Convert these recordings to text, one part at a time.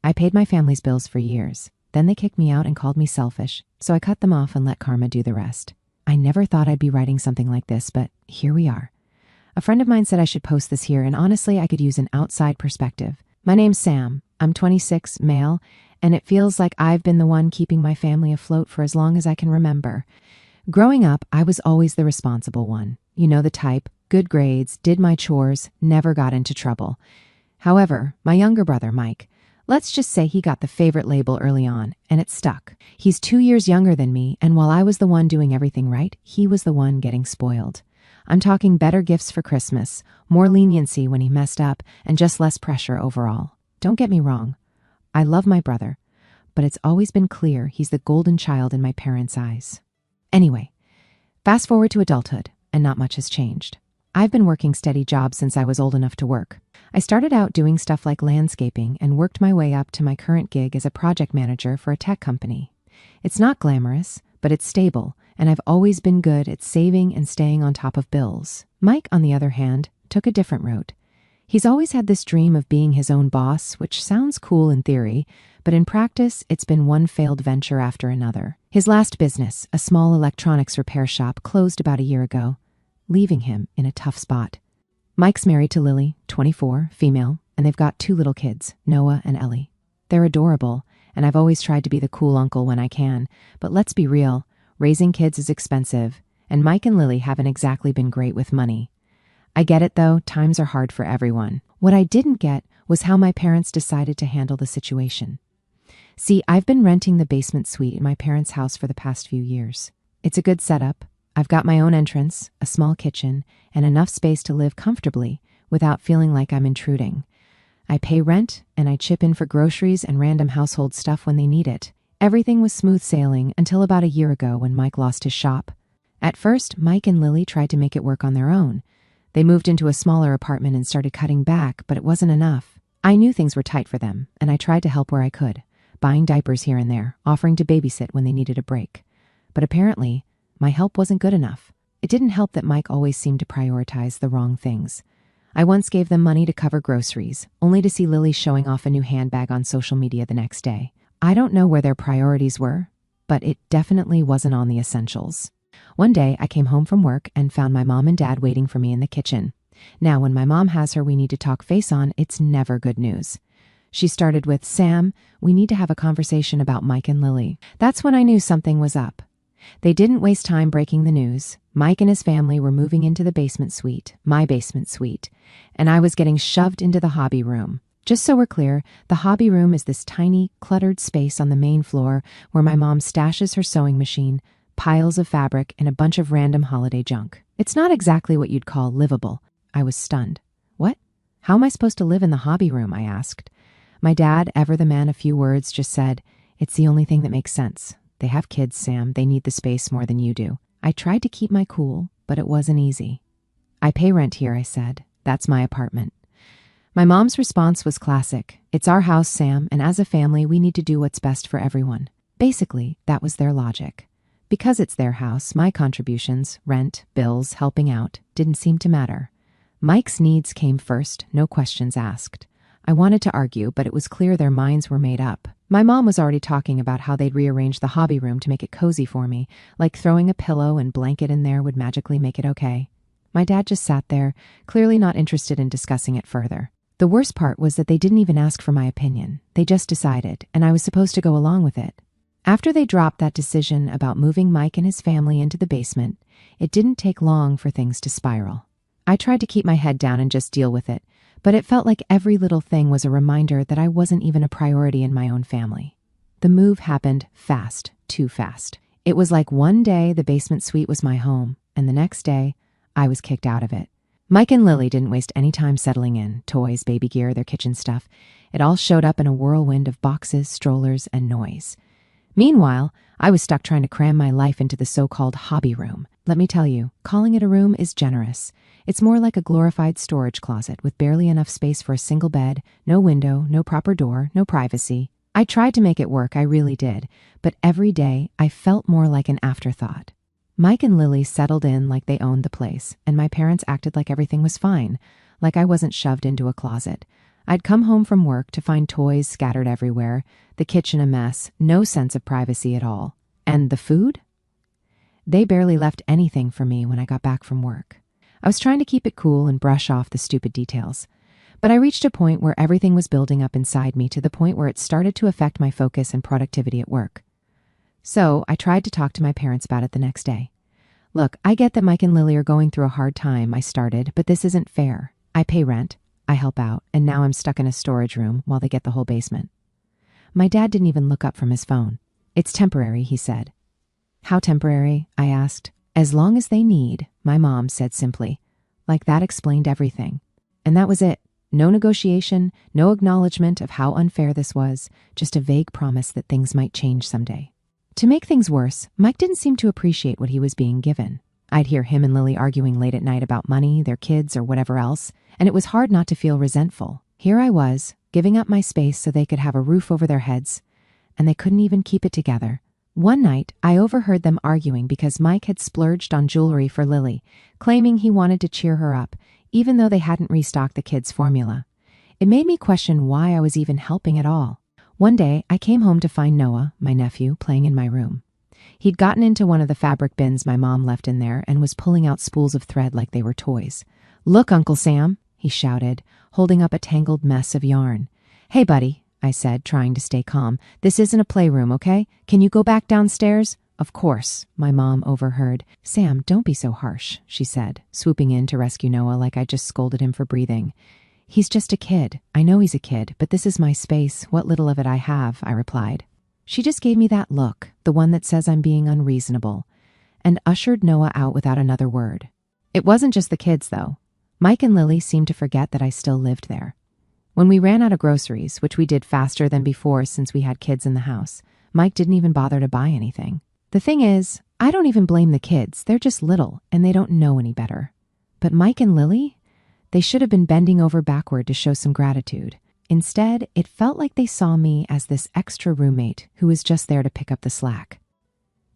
I paid my family's bills for years. Then they kicked me out and called me selfish, so I cut them off and let karma do the rest. I never thought I'd be writing something like this, but here we are. A friend of mine said I should post this here, and honestly, I could use an outside perspective. My name's Sam. I'm 26, male, and it feels like I've been the one keeping my family afloat for as long as I can remember. Growing up, I was always the responsible one. You know the type, good grades, did my chores, never got into trouble. However, my younger brother, Mike, let's just say he got the favorite label early on, and it stuck. He's 2 years younger than me, and while I was the one doing everything right, he was the one getting spoiled. I'm talking better gifts for Christmas, more leniency when he messed up, and just less pressure overall. Don't get me wrong. I love my brother, but it's always been clear he's the golden child in my parents' eyes. Anyway, fast forward to adulthood, and not much has changed. I've been working steady jobs since I was old enough to work. I started out doing stuff like landscaping and worked my way up to my current gig as a project manager for a tech company. It's not glamorous, but it's stable, and I've always been good at saving and staying on top of bills. Mike, on the other hand, took a different road. He's always had this dream of being his own boss, which sounds cool in theory, but in practice, it's been one failed venture after another. His last business, a small electronics repair shop, closed about a year ago, leaving him in a tough spot. Mike's married to Lily, 24, female, and they've got 2 little kids, Noah and Ellie. They're adorable, and I've always tried to be the cool uncle when I can, but let's be real, raising kids is expensive, and Mike and Lily haven't exactly been great with money. I get it though, times are hard for everyone. What I didn't get was how my parents decided to handle the situation. See, I've been renting the basement suite in my parents' house for the past few years. It's a good setup. I've got my own entrance, a small kitchen, and enough space to live comfortably without feeling like I'm intruding. I pay rent, and I chip in for groceries and random household stuff when they need it. Everything was smooth sailing until about a year ago when Mike lost his shop. At first, Mike and Lily tried to make it work on their own. They moved into a smaller apartment and started cutting back, but it wasn't enough. I knew things were tight for them, and I tried to help where I could, buying diapers here and there, offering to babysit when they needed a break. But apparently, my help wasn't good enough. It didn't help that Mike always seemed to prioritize the wrong things. I once gave them money to cover groceries, only to see Lily showing off a new handbag on social media the next day. I don't know where their priorities were, but it definitely wasn't on the essentials. One day, I came home from work and found my mom and dad waiting for me in the kitchen. Now, when my mom has her we need to talk face on, it's never good news. She started with, "Sam, we need to have a conversation about Mike and Lily." That's when I knew something was up. They didn't waste time breaking the news. Mike and his family were moving into the basement suite, my basement suite, and I was getting shoved into the hobby room. Just so we're clear, the hobby room is this tiny, cluttered space on the main floor where my mom stashes her sewing machine, piles of fabric, and a bunch of random holiday junk. It's not exactly what you'd call livable. I was stunned. What? How am I supposed to live in the hobby room? I asked. My dad, ever the man of few words, just said, "It's the only thing that makes sense. They have kids, Sam. They need the space more than you do." I tried to keep my cool, but it wasn't easy. "I pay rent here," I said. "That's my apartment." My mom's response was classic. "It's our house, Sam, and as a family, we need to do what's best for everyone." Basically, that was their logic. Because it's their house, my contributions, rent, bills, helping out, didn't seem to matter. Mike's needs came first, no questions asked. I wanted to argue, but it was clear their minds were made up. My mom was already talking about how they'd rearrange the hobby room to make it cozy for me, like throwing a pillow and blanket in there would magically make it okay. My dad just sat there, clearly not interested in discussing it further. The worst part was that they didn't even ask for my opinion. They just decided, and I was supposed to go along with it. After they dropped that decision about moving Mike and his family into the basement, it didn't take long for things to spiral. I tried to keep my head down and just deal with it, but it felt like every little thing was a reminder that I wasn't even a priority in my own family. The move happened fast, too fast. It was like one day the basement suite was my home, and the next day, I was kicked out of it. Mike and Lily didn't waste any time settling in, toys, baby gear, their kitchen stuff. It all showed up in a whirlwind of boxes, strollers, and noise. Meanwhile, I was stuck trying to cram my life into the so-called hobby room. Let me tell you, calling it a room is generous. It's more like a glorified storage closet with barely enough space for a single bed, no window, no proper door, no privacy. I tried to make it work, I really did, but every day I felt more like an afterthought. Mike and Lily settled in like they owned the place, and my parents acted like everything was fine, like I wasn't shoved into a closet. I'd come home from work to find toys scattered everywhere, the kitchen a mess, no sense of privacy at all. And the food? They barely left anything for me when I got back from work. I was trying to keep it cool and brush off the stupid details. But I reached a point where everything was building up inside me to the point where it started to affect my focus and productivity at work. So I tried to talk to my parents about it the next day. Look, I get that Mike and Lily are going through a hard time, I started, but this isn't fair. I pay rent, I help out, and now I'm stuck in a storage room while they get the whole basement. My dad didn't even look up from his phone. It's temporary, he said. How temporary? I asked. As long as they need, my mom said simply. Like that explained everything. And that was it. No negotiation, no acknowledgement of how unfair this was, just a vague promise that things might change someday. To make things worse, Mike didn't seem to appreciate what he was being given. I'd hear him and Lily arguing late at night about money, their kids, or whatever else, and it was hard not to feel resentful. Here I was, giving up my space so they could have a roof over their heads, and they couldn't even keep it together. One night, I overheard them arguing because Mike had splurged on jewelry for Lily, claiming he wanted to cheer her up, even though they hadn't restocked the kids' formula. It made me question why I was even helping at all. One day, I came home to find Noah, my nephew, playing in my room. He'd gotten into one of the fabric bins my mom left in there and was pulling out spools of thread like they were toys. "Look, Uncle Sam," he shouted, holding up a tangled mess of yarn. "Hey, buddy," I said, trying to stay calm. "This isn't a playroom, okay? Can you go back downstairs?" "Of course," my mom overheard. "Sam, don't be so harsh," she said, swooping in to rescue Noah like I just scolded him for breathing. "He's just a kid. I know he's a kid, but this is my space. What little of it I have," I replied. She just gave me that look, the one that says I'm being unreasonable, and ushered Noah out without another word. It wasn't just the kids, though. Mike and Lily seemed to forget that I still lived there. When we ran out of groceries, which we did faster than before since we had kids in the house, Mike didn't even bother to buy anything. The thing is, I don't even blame the kids. They're just little, and they don't know any better. But Mike and Lily? They should have been bending over backward to show some gratitude. Instead, it felt like they saw me as this extra roommate who was just there to pick up the slack.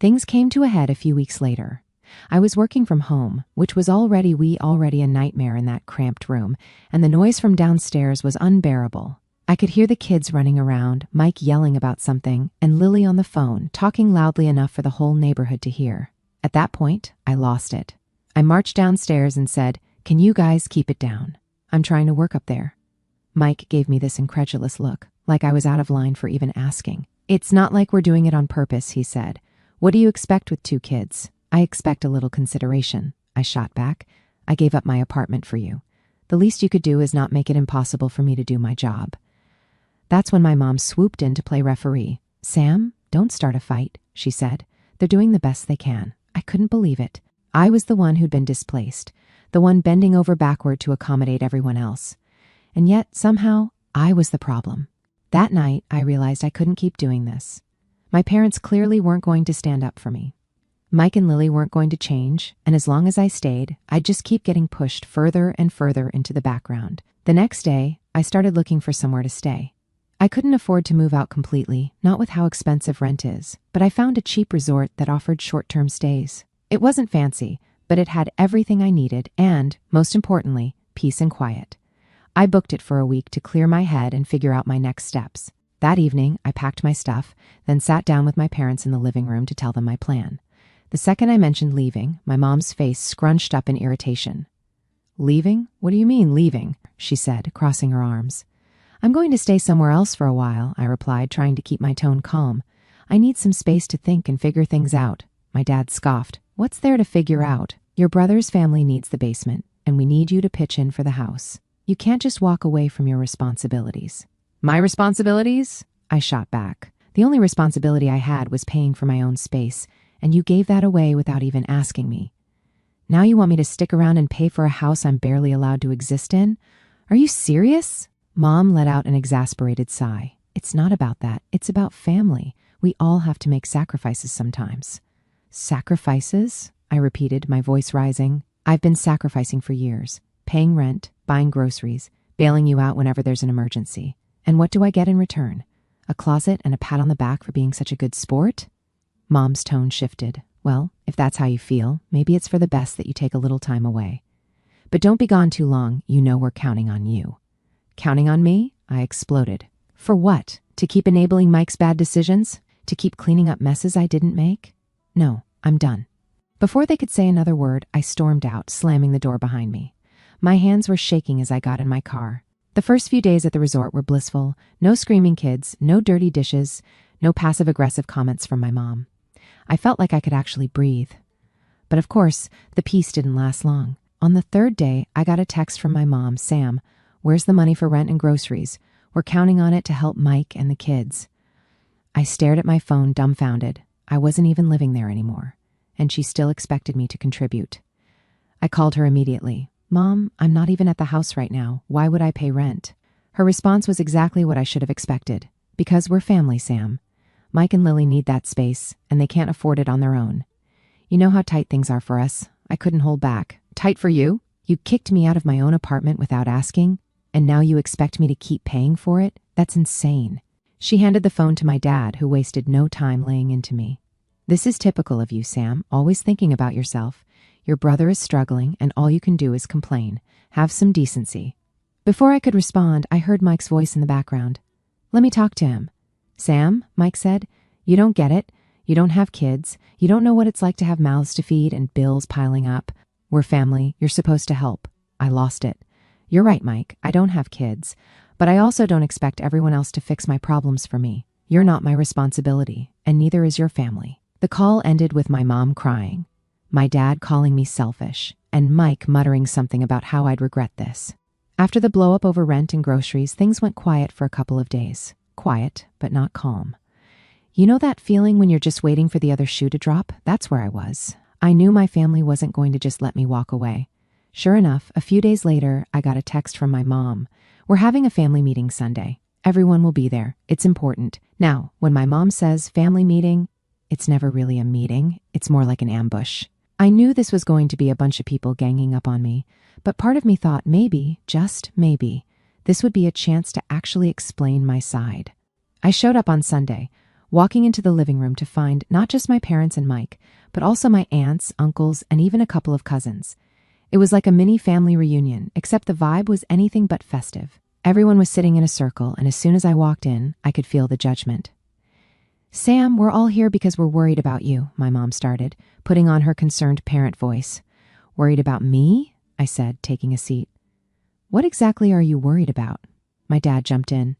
Things came to a head a few weeks later. I was working from home, which was already a nightmare in that cramped room, and the noise from downstairs was unbearable. I could hear the kids running around, Mike yelling about something, and Lily on the phone, talking loudly enough for the whole neighborhood to hear. At that point, I lost it. I marched downstairs and said, "Can you guys keep it down? I'm trying to work up there." Mike gave me this incredulous look, like I was out of line for even asking. "It's not like we're doing it on purpose," he said. "What do you expect with 2 kids? I expect a little consideration." I shot back. "I gave up my apartment for you. The least you could do is not make it impossible for me to do my job." That's when my mom swooped in to play referee. "Sam, don't start a fight," she said. "They're doing the best they can." I couldn't believe it. I was the one who'd been displaced, the one bending over backward to accommodate everyone else. And yet, somehow, I was the problem. That night, I realized I couldn't keep doing this. My parents clearly weren't going to stand up for me. Mike and Lily weren't going to change, and as long as I stayed, I'd just keep getting pushed further and further into the background. The next day, I started looking for somewhere to stay. I couldn't afford to move out completely, not with how expensive rent is, but I found a cheap resort that offered short-term stays. It wasn't fancy, but it had everything I needed and, most importantly, peace and quiet. I booked it for a week to clear my head and figure out my next steps. That evening, I packed my stuff, then sat down with my parents in the living room to tell them my plan. The second I mentioned leaving, my mom's face scrunched up in irritation. "Leaving? What do you mean, leaving?" she said, crossing her arms. "I'm going to stay somewhere else for a while," I replied, trying to keep my tone calm. "I need some space to think and figure things out." My dad scoffed. "What's there to figure out? Your brother's family needs the basement, and we need you to pitch in for the house. You can't just walk away from your responsibilities." "My responsibilities?" I shot back. "The only responsibility I had was paying for my own space, and you gave that away without even asking me. Now you want me to stick around and pay for a house I'm barely allowed to exist in? Are you serious?" Mom let out an exasperated sigh. "It's not about that. It's about family. We all have to make sacrifices sometimes." "Sacrifices?" I repeated, my voice rising. "I've been sacrificing for years. Paying rent, buying groceries, bailing you out whenever there's an emergency. And what do I get in return? A closet and a pat on the back for being such a good sport?" Mom's tone shifted. "Well, if that's how you feel, maybe it's for the best that you take a little time away. But don't be gone too long. You know we're counting on you." Counting on me? I exploded. For what? To keep enabling Mike's bad decisions? To keep cleaning up messes I didn't make? No, I'm done. Before they could say another word, I stormed out, slamming the door behind me. My hands were shaking as I got in my car. The first few days at the resort were blissful. No screaming kids, no dirty dishes, no passive-aggressive comments from my mom. I felt like I could actually breathe. But of course, the peace didn't last long. On the third day, I got a text from my mom, Sam. Where's the money for rent and groceries? We're counting on it to help Mike and the kids. I stared at my phone, dumbfounded. I wasn't even living there anymore, and she still expected me to contribute. I called her immediately. Mom, I'm not even at the house right now. Why would I pay rent? Her response was exactly what I should have expected. Because we're family, Sam. Mike and Lily need that space, and they can't afford it on their own. You know how tight things are for us. I couldn't hold back. Tight for you? You kicked me out of my own apartment without asking, and now you expect me to keep paying for it? That's insane. She handed the phone to my dad, who wasted no time laying into me. This is typical of you, Sam, always thinking about yourself. Your brother is struggling, and all you can do is complain. Have some decency. Before I could respond, I heard Mike's voice in the background. Let me talk to him. Sam, Mike said, you don't get it. You don't have kids. You don't know what it's like to have mouths to feed and bills piling up. We're family. You're supposed to help. I lost it. You're right, Mike. I don't have kids. But I also don't expect everyone else to fix my problems for me. You're not my responsibility, and neither is your family. The call ended with my mom crying, my dad calling me selfish, and Mike muttering something about how I'd regret this. After the blow-up over rent and groceries, things went quiet for a couple of days. Quiet, but not calm. You know that feeling when you're just waiting for the other shoe to drop? That's where I was. I knew my family wasn't going to just let me walk away. Sure enough, a few days later, I got a text from my mom. We're having a family meeting Sunday. Everyone will be there. It's important. Now, when my mom says family meeting, it's never really a meeting. It's more like an ambush. I knew this was going to be a bunch of people ganging up on me, but part of me thought maybe, just maybe, this would be a chance to actually explain my side. I showed up on Sunday, walking into the living room to find not just my parents and Mike, but also my aunts, uncles, and even a couple of cousins. It was like a mini family reunion, except the vibe was anything but festive. Everyone was sitting in a circle, and as soon as I walked in, I could feel the judgment. Sam, we're all here because we're worried about you, my mom started, putting on her concerned parent voice. Worried about me? I said, taking a seat. What exactly are you worried about? My dad jumped in.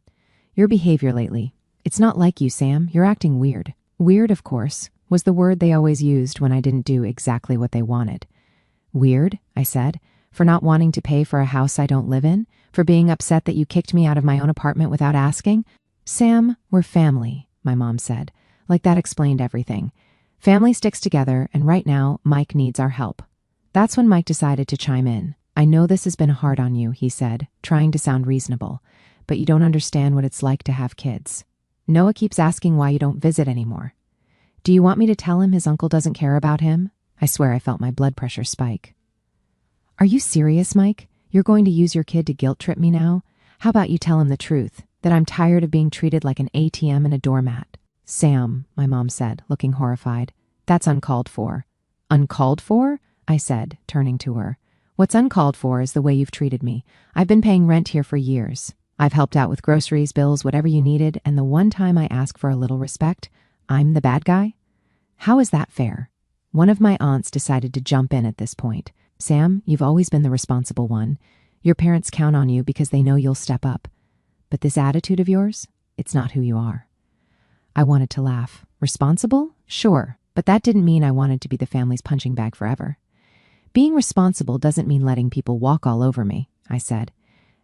Your behavior lately. It's not like you, Sam. You're acting weird. Weird, of course, was the word they always used when I didn't do exactly what they wanted. Weird, I said, for not wanting to pay for a house I don't live in, for being upset that you kicked me out of my own apartment without asking. Sam, we're family, my mom said. Like that explained everything. Family sticks together, and right now, Mike needs our help. That's when Mike decided to chime in. I know this has been hard on you, he said, trying to sound reasonable, but you don't understand what it's like to have kids. Noah keeps asking why you don't visit anymore. Do you want me to tell him his uncle doesn't care about him? I swear I felt my blood pressure spike. Are you serious, Mike? You're going to use your kid to guilt trip me now? How about you tell him the truth, that I'm tired of being treated like an ATM and a doormat? Sam, my mom said, looking horrified. That's uncalled for. Uncalled for? I said, turning to her. What's uncalled for is the way you've treated me. I've been paying rent here for years. I've helped out with groceries, bills, whatever you needed, and the one time I ask for a little respect, I'm the bad guy? How is that fair? One of my aunts decided to jump in at this point. Sam, you've always been the responsible one. Your parents count on you because they know you'll step up. But this attitude of yours, it's not who you are. I wanted to laugh. Responsible? Sure, but that didn't mean I wanted to be the family's punching bag forever. Being responsible doesn't mean letting people walk all over me, I said.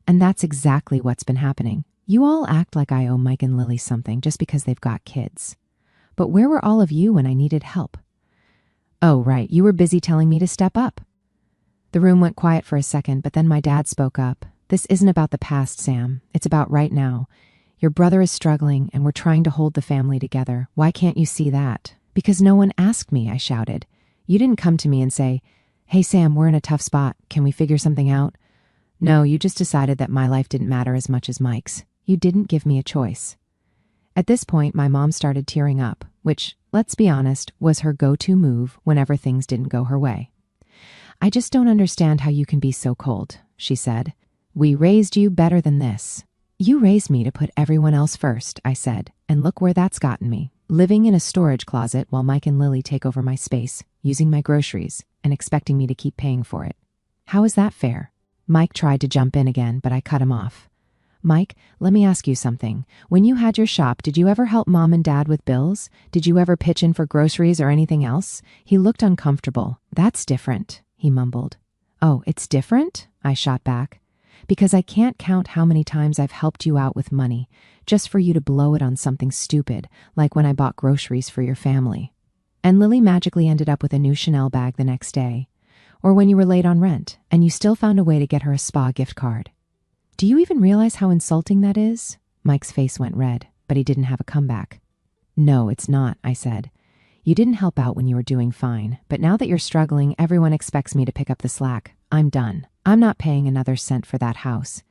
And that's exactly what's been happening. You all act like I owe Mike and Lily something just because they've got kids. But where were all of you when I needed help? Oh, right, you were busy telling me to step up. The room went quiet for a second, but then my dad spoke up. This isn't about the past, Sam. It's about right now. Your brother is struggling, and we're trying to hold the family together. Why can't you see that? Because no one asked me, I shouted. You didn't come to me and say, hey, Sam, we're in a tough spot. Can we figure something out? No, you just decided that my life didn't matter as much as Mike's. You didn't give me a choice. At this point, my mom started tearing up, which, let's be honest, was her go-to move whenever things didn't go her way. I just don't understand how you can be so cold, she said. We raised you better than this. You raised me to put everyone else first, I said, and look where that's gotten me. Living in a storage closet while Mike and Lily take over my space, using my groceries, and expecting me to keep paying for it. How is that fair? Mike tried to jump in again, but I cut him off. Mike, let me ask you something. When you had your shop, did you ever help Mom and Dad with bills? Did you ever pitch in for groceries or anything else? He looked uncomfortable. That's different, he mumbled. Oh, it's different? I shot back. Because I can't count how many times I've helped you out with money, just for you to blow it on something stupid, like when I bought groceries for your family. And Lily magically ended up with a new Chanel bag the next day. Or when you were late on rent, and you still found a way to get her a spa gift card. Do you even realize how insulting that is? Mike's face went red, but he didn't have a comeback. No, it's not, I said. You didn't help out when you were doing fine, but now that you're struggling, everyone expects me to pick up the slack. I'm done. I'm not paying another cent for that house.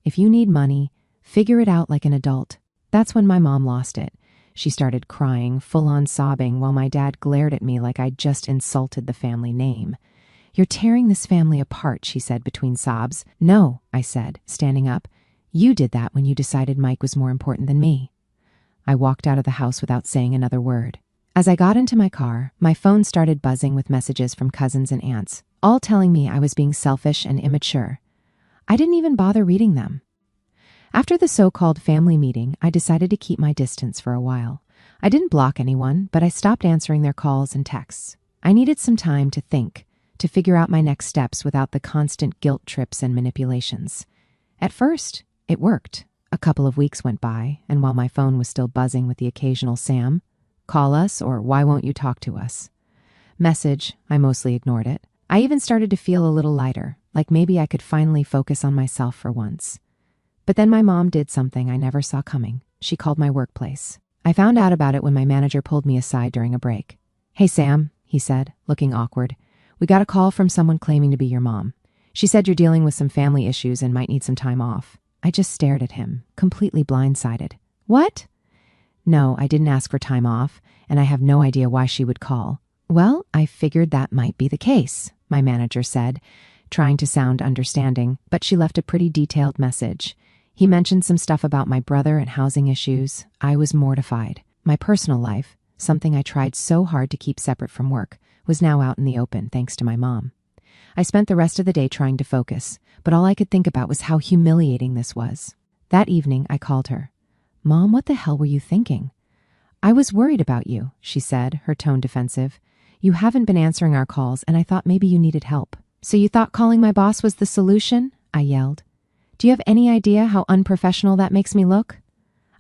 If you need money, figure it out like an adult. That's when my mom lost it. She started crying, full-on sobbing, while my dad glared at me like I'd just insulted the family name. You're tearing this family apart, she said between sobs. No, I said, standing up. You did that when you decided Mike was more important than me. I walked out of the house without saying another word. As I got into my car, my phone started buzzing with messages from cousins and aunts, all telling me I was being selfish and immature. I didn't even bother reading them. After the so-called family meeting, I decided to keep my distance for a while. I didn't block anyone, but I stopped answering their calls and texts. I needed some time to think, to figure out my next steps without the constant guilt trips and manipulations. At first, it worked. A couple of weeks went by, and while my phone was still buzzing with the occasional Sam, call us, or why won't you talk to us? Message, I mostly ignored it. I even started to feel a little lighter, like maybe I could finally focus on myself for once. But then my mom did something I never saw coming. She called my workplace. I found out about it when my manager pulled me aside during a break. Hey, Sam, he said, looking awkward. We got a call from someone claiming to be your mom. She said you're dealing with some family issues and might need some time off. I just stared at him, completely blindsided. What? No, I didn't ask for time off, and I have no idea why she would call. Well, I figured that might be the case, my manager said, trying to sound understanding, but she left a pretty detailed message. He mentioned some stuff about my brother and housing issues. I was mortified. My personal life, something I tried so hard to keep separate from work, was now out in the open thanks to my mom. I spent the rest of the day trying to focus, but all I could think about was how humiliating this was. That evening, I called her. Mom, what the hell were you thinking? I was worried about you, she said, her tone defensive. You haven't been answering our calls, and I thought maybe you needed help. So you thought calling my boss was the solution? I yelled. Do you have any idea how unprofessional that makes me look?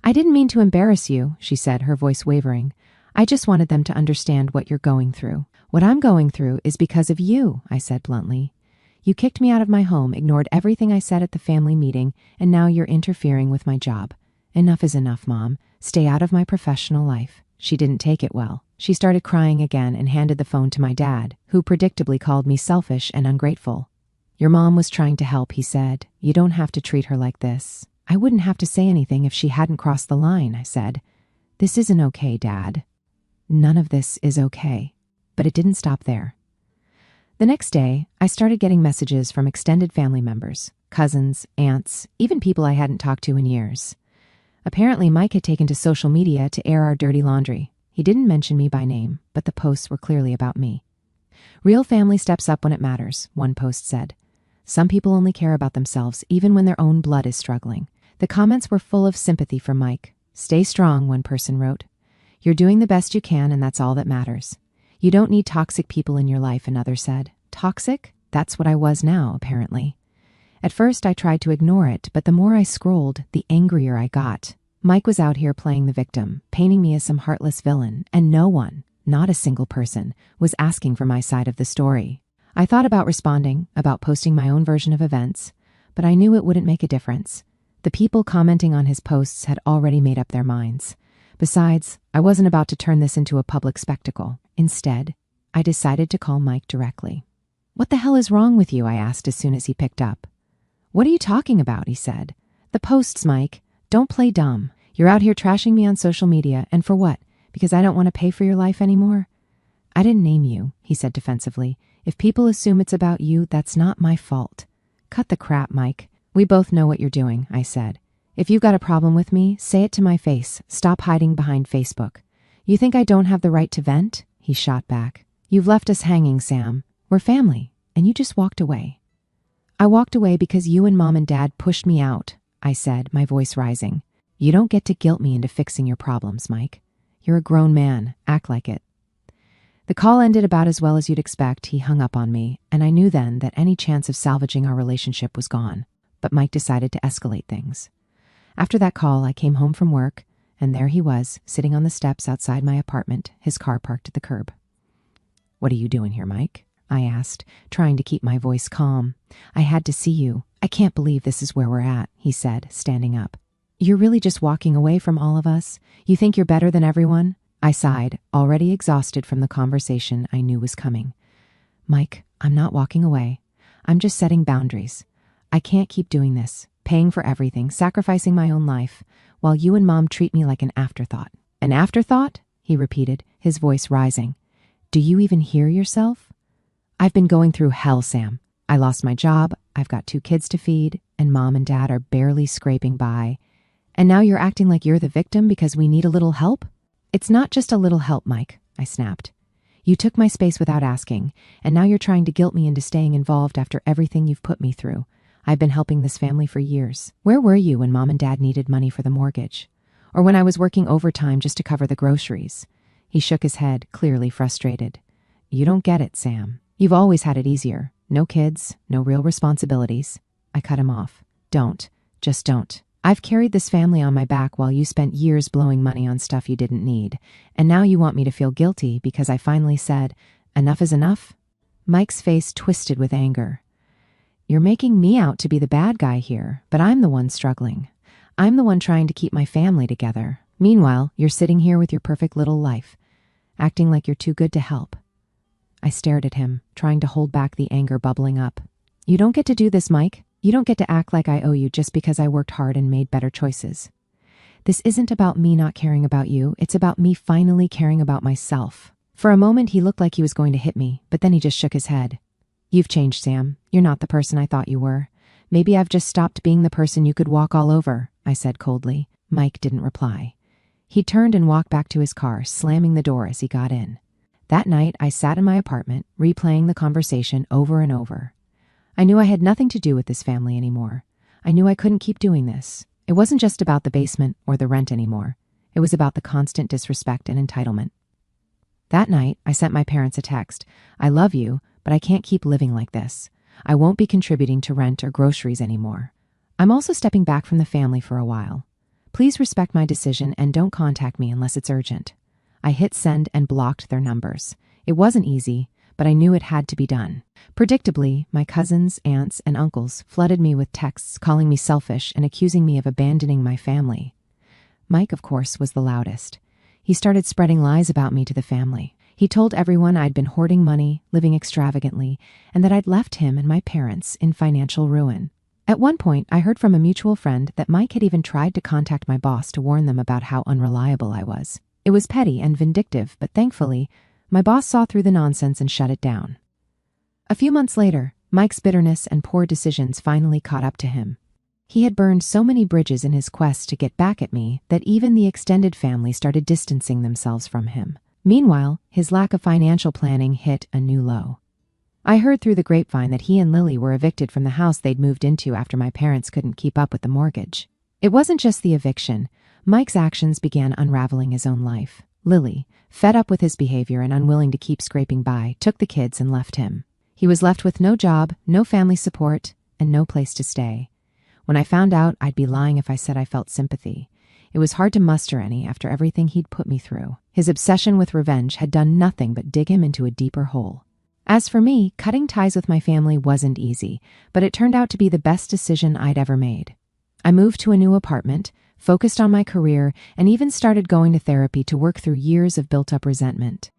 I didn't mean to embarrass you, she said, her voice wavering. I just wanted them to understand what you're going through. What I'm going through is because of you, I said bluntly. You kicked me out of my home, ignored everything I said at the family meeting, and now you're interfering with my job. Enough is enough, Mom. Stay out of my professional life. She didn't take it well. She started crying again and handed the phone to my dad, who predictably called me selfish and ungrateful. Your mom was trying to help, he said. You don't have to treat her like this. I wouldn't have to say anything if she hadn't crossed the line, I said. This isn't okay, Dad. None of this is okay. But it didn't stop there. The next day, I started getting messages from extended family members, cousins, aunts, even people I hadn't talked to in years. Apparently, Mike had taken to social media to air our dirty laundry. He didn't mention me by name, but the posts were clearly about me. Real family steps up when it matters, one post said. Some people only care about themselves, even when their own blood is struggling. The comments were full of sympathy for Mike. Stay strong, one person wrote. You're doing the best you can, and that's all that matters. You don't need toxic people in your life, another said. Toxic? That's what I was now, apparently. At first, I tried to ignore it, but the more I scrolled, the angrier I got. Mike was out here playing the victim, painting me as some heartless villain, and no one, not a single person, was asking for my side of the story. I thought about responding, about posting my own version of events, but I knew it wouldn't make a difference. The people commenting on his posts had already made up their minds. Besides, I wasn't about to turn this into a public spectacle. Instead, I decided to call Mike directly. What the hell is wrong with you? I asked as soon as he picked up. What are you talking about? He said. The posts, Mike. Don't play dumb. You're out here trashing me on social media, and for what? Because I don't want to pay for your life anymore? I didn't name you, he said defensively. If people assume it's about you, that's not my fault. Cut the crap, Mike. We both know what you're doing, I said. If you've got a problem with me, say it to my face. Stop hiding behind Facebook. You think I don't have the right to vent? He shot back. You've left us hanging, Sam. We're family, and you just walked away. I walked away because you and Mom and Dad pushed me out, I said, my voice rising. You don't get to guilt me into fixing your problems, Mike. You're a grown man. Act like it. The call ended about as well as you'd expect. He hung up on me, and I knew then that any chance of salvaging our relationship was gone. But Mike decided to escalate things. After that call, I came home from work, and there he was, sitting on the steps outside my apartment, his car parked at the curb. What are you doing here, Mike? I asked, trying to keep my voice calm. I had to see you. I can't believe this is where we're at, he said, standing up. You're really just walking away from all of us? You think you're better than everyone? I sighed, already exhausted from the conversation I knew was coming. Mike, I'm not walking away. I'm just setting boundaries. I can't keep doing this, paying for everything, sacrificing my own life, while you and Mom treat me like an afterthought. An afterthought? He repeated, his voice rising. Do you even hear yourself? I've been going through hell, Sam. I lost my job, I've got 2 kids to feed, and Mom and Dad are barely scraping by. And now you're acting like you're the victim because we need a little help? It's not just a little help, Mike, I snapped. You took my space without asking, and now you're trying to guilt me into staying involved after everything you've put me through. I've been helping this family for years. Where were you when Mom and Dad needed money for the mortgage? Or when I was working overtime just to cover the groceries? He shook his head, clearly frustrated. You don't get it, Sam. You've always had it easier. No kids, no real responsibilities. I cut him off. Don't. Just don't. I've carried this family on my back while you spent years blowing money on stuff you didn't need. And now you want me to feel guilty because I finally said, enough is enough? Mike's face twisted with anger. You're making me out to be the bad guy here, but I'm the one struggling. I'm the one trying to keep my family together. Meanwhile, you're sitting here with your perfect little life, acting like you're too good to help. I stared at him, trying to hold back the anger bubbling up. You don't get to do this, Mike. You don't get to act like I owe you just because I worked hard and made better choices. This isn't about me not caring about you. It's about me finally caring about myself. For a moment, he looked like he was going to hit me, but then he just shook his head. You've changed, Sam. You're not the person I thought you were. Maybe I've just stopped being the person you could walk all over, I said coldly. Mike didn't reply. He turned and walked back to his car, slamming the door as he got in. That night, I sat in my apartment, replaying the conversation over and over. I knew I had nothing to do with this family anymore. I knew I couldn't keep doing this. It wasn't just about the basement or the rent anymore. It was about the constant disrespect and entitlement. That night, I sent my parents a text. I love you, but I can't keep living like this. I won't be contributing to rent or groceries anymore. I'm also stepping back from the family for a while. Please respect my decision and don't contact me unless it's urgent. I hit send and blocked their numbers. It wasn't easy, but I knew it had to be done. Predictably, my cousins, aunts, and uncles flooded me with texts calling me selfish and accusing me of abandoning my family. Mike, of course, was the loudest. He started spreading lies about me to the family. He told everyone I'd been hoarding money, living extravagantly, and that I'd left him and my parents in financial ruin. At one point, I heard from a mutual friend that Mike had even tried to contact my boss to warn them about how unreliable I was. It was petty and vindictive, but thankfully, my boss saw through the nonsense and shut it down. A few months later, Mike's bitterness and poor decisions finally caught up to him. He had burned so many bridges in his quest to get back at me that even the extended family started distancing themselves from him. Meanwhile, his lack of financial planning hit a new low. I heard through the grapevine that he and Lily were evicted from the house they'd moved into after my parents couldn't keep up with the mortgage. It wasn't just the eviction. Mike's actions began unraveling his own life. Lily, fed up with his behavior and unwilling to keep scraping by, took the kids and left him. He was left with no job, no family support, and no place to stay. When I found out, I'd be lying if I said I felt sympathy. It was hard to muster any after everything he'd put me through. His obsession with revenge had done nothing but dig him into a deeper hole. As for me, cutting ties with my family wasn't easy, but it turned out to be the best decision I'd ever made. I moved to a new apartment, focused on my career, and even started going to therapy to work through years of built-up resentment.